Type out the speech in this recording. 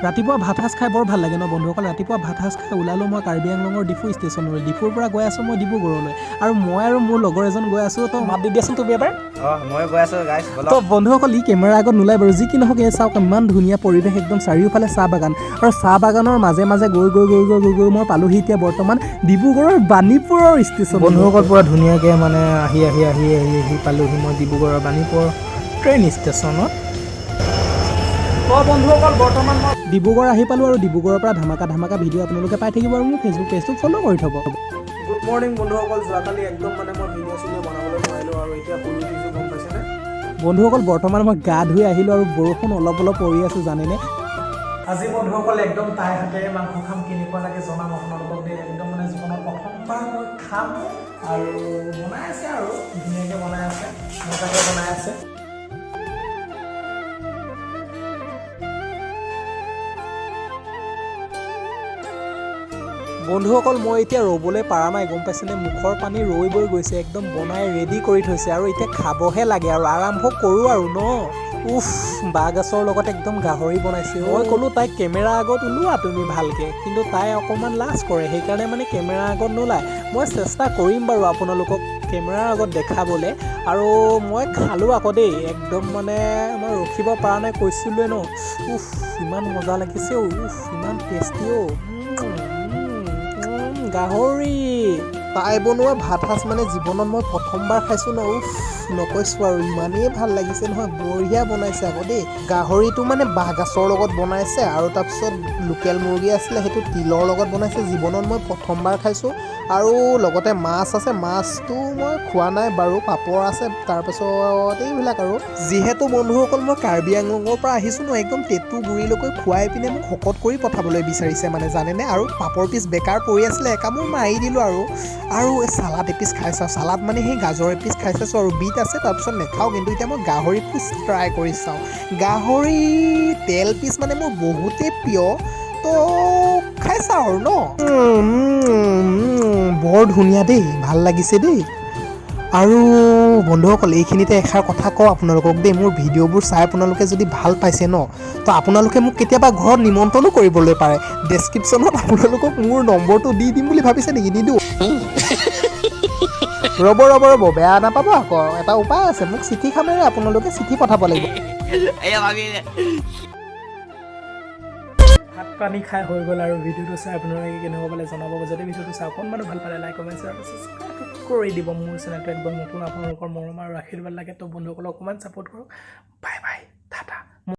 ৰাতিপুৱা ভাত সাজ খাই বৰ ভাল লাগে ন বন্ধুসকল। ৰাতিপুৱা ভাত সাজ খাই ওলালোঁ মই কাৰ্বি আংলঙৰ ডিফু ষ্টেচনলৈ। ডিফুৰ পৰা গৈ আছোঁ মই ডিব্ৰুগড়লৈ, আৰু মই আৰু মোৰ লগৰ এজন গৈ আছোঁ। তো মাত দি দিয়াচোন তুমি এবাৰ। মই গৈ আছোঁ গাইছ। তো বন্ধুসকল, ই কেমেৰাৰ আগত নোলায় বাৰু, যি কি নহওক এই চাওক ইমান ধুনীয়া পৰিৱেশ, একদম চাৰিওফালে চাহ বাগান, আৰু চাহ বাগানৰ মাজে মাজে গৈ গৈ গৈ গৈ গৈ গৈ মই পালোহি এতিয়া বৰ্তমান ডিব্ৰুগড়ৰ বাণীপুৰৰ ষ্টেচন। বন্ধুসকল পুৰা ধুনীয়াকৈ মানে আহি পালোহি মই ডিব্ৰুগড়ৰ বাণীপুৰ ট্ৰেইন ষ্টেচনত। তো বন্ধুসকল বৰ্তমান মই ডিব্ৰুগড় আহি পালোঁ, আৰু ডিব্ৰুগড়ৰ পৰা ধামাকা ভিডিঅ' আপোনালোকে পাই থাকিব, আৰু মোৰ ফেচবুক পেজটো ফ'ল' কৰি থ'ব। গুড মৰ্ণিং বন্ধুসকল। যোৱাকালি একদম মানে মই ভিডিঅ' বনাবলৈ নোৱাৰিলোঁ, আৰু এতিয়া শুই উঠিছোঁ, গম পাইছেনে বন্ধুসকল। বৰ্তমান মই গা ধুই আহিলোঁ, আৰু বৰষুণ অলপ পৰি আছোঁ জানেনে। আজি বন্ধুসকল একদম তাই হাতেৰে মাংস খাম, কেনেকুৱা লাগে জনাম আপোনালোকক দেই। একদম মানে জীৱনত প্ৰথমবাৰ মই খাম, আৰু বনাই আছে আৰু ধুনীয়াকৈ বনাই আছে, মজাকৈ বনাই আছে। বন্ধুসকল মই এতিয়া ৰ'বলৈ পৰা নাই, গম পাইছেনে। মুখৰ পানী ৰৈ বৈ গৈছে, একদম বনাই ৰেডি কৰি থৈছে, আৰু এতিয়া খাবহে লাগে, আৰু আৰম্ভ কৰোঁ আৰু ন। উফ, বাঁহগাজৰ লগত একদম গাহৰি বনাইছে। মই ক'লোঁ তাইক কেমেৰা আগত ওলোৱা তুমি ভালকৈ, কিন্তু তাই অকণমান লাজ কৰে, সেইকাৰণে মানে কেমেৰা আগত নোলায়। মই চেষ্টা কৰিম বাৰু আপোনালোকক কেমেৰাৰ আগত দেখাবলৈ, আৰু মই খালোঁ আকৌ দেই, একদম মানে মই ৰখিব পৰা নাই, কৈছিলোঁৱে ন। উফ, ইমান মজা লাগিছে অ', উফ ইমান টেষ্টি অ'। গাহৰি তাই বনোৱা ভাত সাজ মানে জীৱনত মই প্ৰথমবাৰ খাইছোঁ ন। উফ, নকৈছোঁ আৰু ইমানেই ভাল লাগিছে নহয়, বঢ়িয়া বনাইছে আকৌ দেই। গাহৰিটো মানে বাঁহগাজৰ লগত বনাইছে, আৰু তাৰপিছত লোকেল মুৰ্গী আছিলে, সেইটো তিলৰ লগত বনাইছে। জীৱনত মই প্ৰথমবাৰ খাইছোঁ, আৰু লগতে মাছ আছে, মাছটো মই খোৱা নাই বাৰু, পাপৰ আছে, তাৰপাছত এইবিলাক আৰু। যিহেতু বন্ধুসকল মই কাৰ্বি আংলঙৰ পৰা আহিছোঁ ন, একদম টেটুগুৰিলৈকে খুৱাই পিনে মোক শকত কৰি পঠাবলৈ বিচাৰিছে মানে জানেনে। আৰু পাপৰ পিচ বেকাৰ পৰি আছিলে, একামোৰ মাৰি দিলোঁ, আৰু এই চালাড এপিচ খাই চাওঁ। চালাড মানে সেই গাজৰ এপিচ খাই চাইছোঁ, আৰু বিট আছে, তাৰপিছত নেখাওঁ, কিন্তু এতিয়া মই গাহৰি পিচ ট্ৰাই কৰি চাওঁ। গাহৰি তেল পিচ মানে মোৰ বহুতেই প্ৰিয়, তো খাই চাওঁ আৰু ন। বৰ ধুনীয়া দেই, ভাল লাগিছে দেই। আৰু বন্ধুসকল এইখিনিতে এষাৰ কথা কওঁ আপোনালোকক দেই, মোৰ ভিডিঅ'বোৰ চাই আপোনালোকে যদি ভাল পাইছে ন, তো আপোনালোকে মোক কেতিয়াবা ঘৰত নিমন্ত্ৰণো কৰিবলৈ পাৰে। ডেছক্ৰিপশ্যনত আপোনালোকক মোৰ নম্বৰটো দি দিম বুলি ভাবিছে নেকি? নিদিওঁ। ৰ'ব, বেয়া নাপাব আকৌ, এটা উপায় আছে, মোক চিঠি খামেৰে আপোনালোকে চিঠি পঠাব লাগিব। ভাত পানী খাই হৈ গ'ল, আৰু ভিডিঅ'টো চাই আপোনালোকে কেনেকুৱা পালে জনাব। যদি ভিডিঅ'টো চাই অকণমানো ভাল পালে লাইক কমেণ্ট শ্বেয়াৰ ছাবস্ক্ৰাইব কৰি দিব। মোৰ চেনেলটো একদম নতুন, আপোনালোকৰ মৰম আৰু আশীৰ্বাদ লাগে, তো বন্ধুসকলক অকণমান ছাপোৰ্ট কৰক। Bye bye.